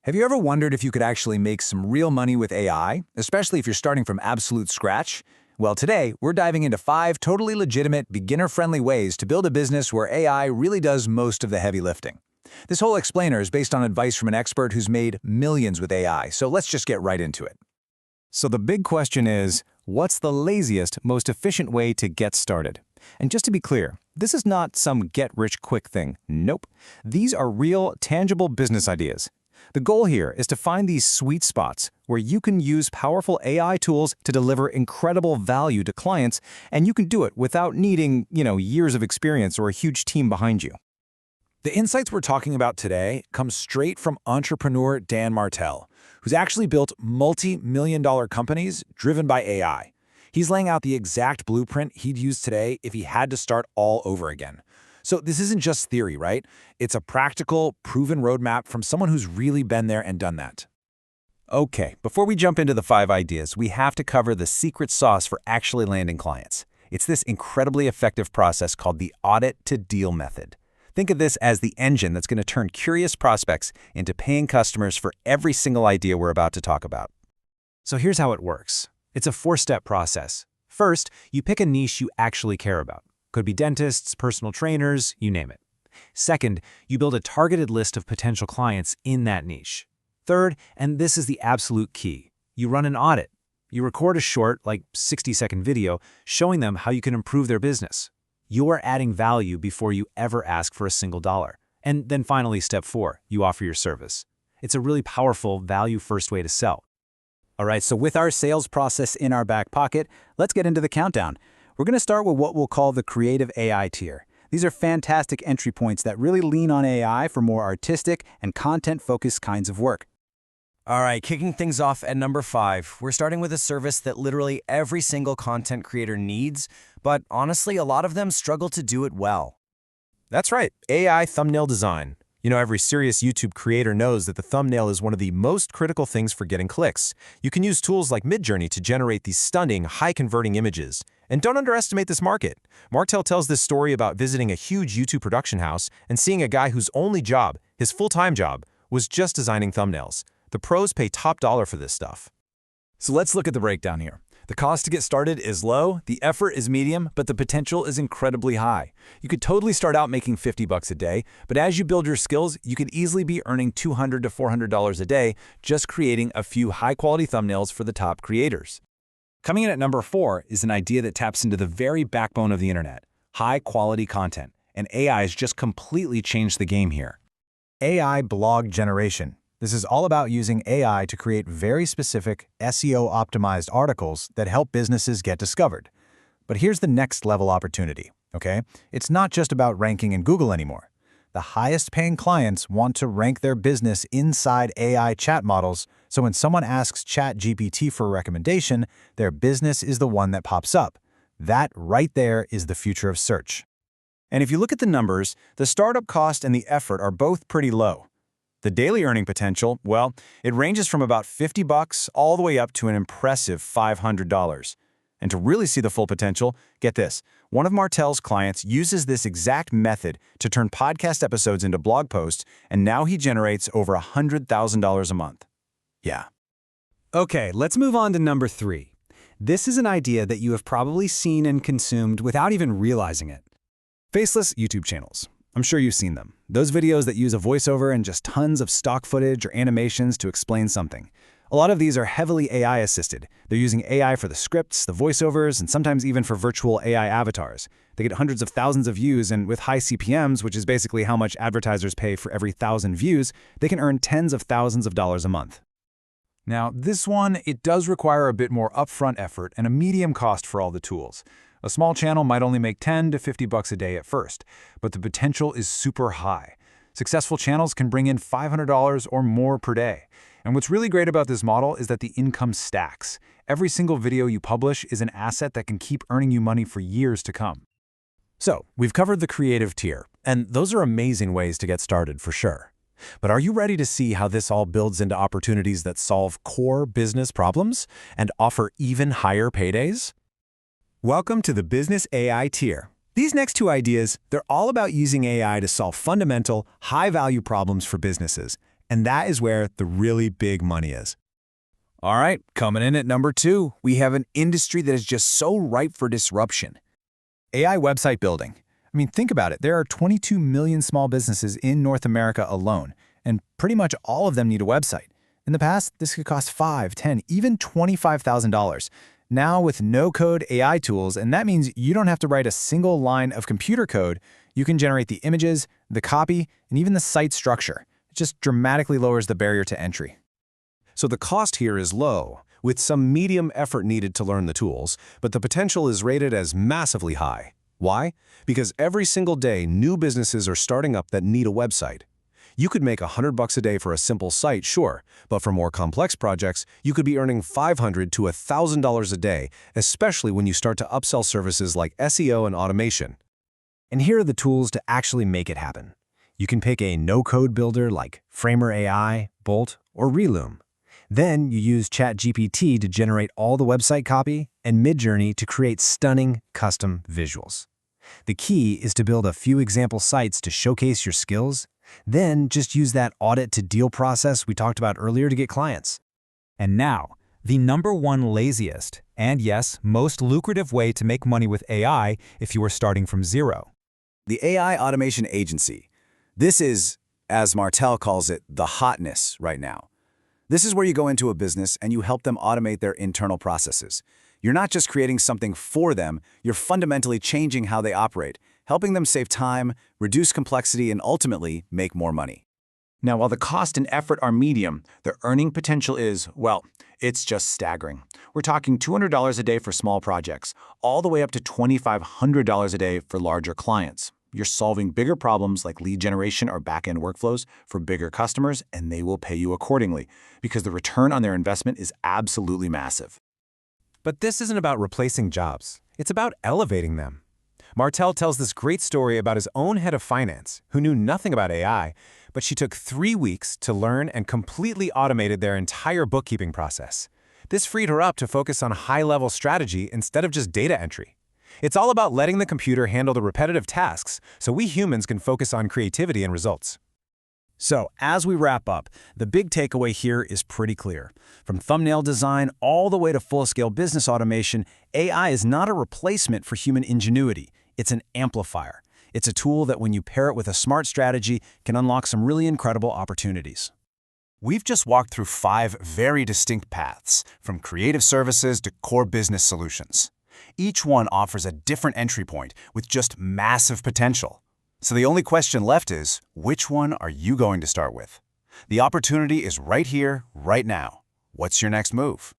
Have you ever wondered if you could actually make some real money with AI, especially if you're starting from absolute scratch? Well, today, we're diving into 5 totally legitimate, beginner-friendly ways to build a business where AI really does most of the heavy lifting. This whole explainer is based on advice from an expert who's made millions with AI, so let's just get right into it. So the big question is, what's the laziest, most efficient way to get started? And just to be clear, this is not some get-rich-quick thing. Nope. These are real, tangible business ideas. The goal here is to find these sweet spots where you can use powerful AI tools to deliver incredible value to clients, and you can do it without needing, years of experience or a huge team behind you. The insights we're talking about today come straight from entrepreneur Dan Martell, who's actually built multi-million-dollar companies driven by AI. He's laying out the exact blueprint he'd use today if he had to start all over again. So this isn't just theory, right? It's a practical, proven roadmap from someone who's really been there and done that. Okay, before we jump into the 5 ideas, we have to cover the secret sauce for actually landing clients. It's this incredibly effective process called the audit-to-deal method. Think of this as the engine that's going to turn curious prospects into paying customers for every single idea we're about to talk about. So here's how it works. It's a 4-step process. First, you pick a niche you actually care about. Could be dentists, personal trainers, you name it. Second, you build a targeted list of potential clients in that niche. Third, and this is the absolute key, you run an audit. You record a short, 60-second video, showing them how you can improve their business. You're adding value before you ever ask for a single dollar. And then finally, step 4, you offer your service. It's a really powerful, value-first way to sell. All right, so with our sales process in our back pocket, let's get into the countdown. We're going to start with what we'll call the creative AI tier. These are fantastic entry points that really lean on AI for more artistic and content-focused kinds of work. All right, kicking things off at number 5, we're starting with a service that literally every single content creator needs, but honestly, a lot of them struggle to do it well. That's right, AI thumbnail design. Every serious YouTube creator knows that the thumbnail is one of the most critical things for getting clicks. You can use tools like Midjourney to generate these stunning, high-converting images. And don't underestimate this market. Martell tells this story about visiting a huge YouTube production house and seeing a guy whose only job, his full-time job, was just designing thumbnails. The pros pay top dollar for this stuff. So let's look at the breakdown here. The cost to get started is low, the effort is medium, but the potential is incredibly high. You could totally start out making $50 a day, but as you build your skills, you could easily be earning $200 to $400 a day just creating a few high-quality thumbnails for the top creators. Coming in at number 4 is an idea that taps into the very backbone of the internet, high-quality content, and AI has just completely changed the game here. AI blog generation. This is all about using AI to create very specific, SEO-optimized articles that help businesses get discovered. But here's the next level opportunity, okay? It's not just about ranking in Google anymore. The highest-paying clients want to rank their business inside AI chat models, so when someone asks ChatGPT for a recommendation, their business is the one that pops up. That right there is the future of search. And if you look at the numbers, the startup cost and the effort are both pretty low. The daily earning potential, well, it ranges from about $50 all the way up to an impressive $500. And to really see the full potential, get this, one of Martell's clients uses this exact method to turn podcast episodes into blog posts, and now he generates over $100,000 a month. Yeah. Okay, let's move on to number 3. This is an idea that you have probably seen and consumed without even realizing it. Faceless YouTube channels. I'm sure you've seen them. Those videos that use a voiceover and just tons of stock footage or animations to explain something. A lot of these are heavily AI-assisted. They're using AI for the scripts, the voiceovers, and sometimes even for virtual AI avatars. They get hundreds of thousands of views, and with high CPMs, which is basically how much advertisers pay for every 1,000 views, they can earn tens of thousands of dollars a month. Now, this one, it does require a bit more upfront effort and a medium cost for all the tools. A small channel might only make $10 to $50 a day at first, but the potential is super high. Successful channels can bring in $500 or more per day. And what's really great about this model is that the income stacks. Every single video you publish is an asset that can keep earning you money for years to come. So, we've covered the creative tier, and those are amazing ways to get started for sure. But are you ready to see how this all builds into opportunities that solve core business problems and offer even higher paydays? Welcome to the Business AI tier. These next 2 ideas, they're all about using AI to solve fundamental, high-value problems for businesses. And that is where the really big money is. All right, coming in at number 2, we have an industry that is just so ripe for disruption. AI website building. I mean, think about it. There are 22 million small businesses in North America alone, and pretty much all of them need a website. In the past, this could cost $5, $10, even $25,000. Now with no-code AI tools, and that means you don't have to write a single line of computer code, you can generate the images, the copy, and even the site structure. It just dramatically lowers the barrier to entry. So the cost here is low, with some medium effort needed to learn the tools, but the potential is rated as massively high. Why? Because every single day, new businesses are starting up that need a website. You could make $100 a day for a simple site, sure, but for more complex projects, you could be earning $500 to $1,000 a day, especially when you start to upsell services like SEO and automation. And here are the tools to actually make it happen. You can pick a no-code builder like Framer AI, Bolt, or Reloom. Then you use ChatGPT to generate all the website copy and Midjourney to create stunning custom visuals. The key is to build a few example sites to showcase your skills, then just use that audit to deal process we talked about earlier to get clients. And now, the number 1 laziest, and yes, most lucrative way to make money with AI if you are starting from zero. The AI automation agency. This is, as Martell calls it, the hotness right now. This is where you go into a business and you help them automate their internal processes. You're not just creating something for them, you're fundamentally changing how they operate, helping them save time, reduce complexity, and ultimately make more money. Now, while the cost and effort are medium, the earning potential is, well, it's just staggering. We're talking $200 a day for small projects, all the way up to $2,500 a day for larger clients. You're solving bigger problems like lead generation or back-end workflows for bigger customers, and they will pay you accordingly because the return on their investment is absolutely massive. But this isn't about replacing jobs. It's about elevating them. Martell tells this great story about his own head of finance, who knew nothing about AI, but she took 3 weeks to learn and completely automated their entire bookkeeping process. This freed her up to focus on high-level strategy instead of just data entry. It's all about letting the computer handle the repetitive tasks so we humans can focus on creativity and results. So, as we wrap up, the big takeaway here is pretty clear. From thumbnail design all the way to full-scale business automation, AI is not a replacement for human ingenuity. It's an amplifier. It's a tool that, when you pair it with a smart strategy, can unlock some really incredible opportunities. We've just walked through 5 very distinct paths, from creative services to core business solutions. Each one offers a different entry point with just massive potential. So the only question left is, which one are you going to start with? The opportunity is right here, right now. What's your next move?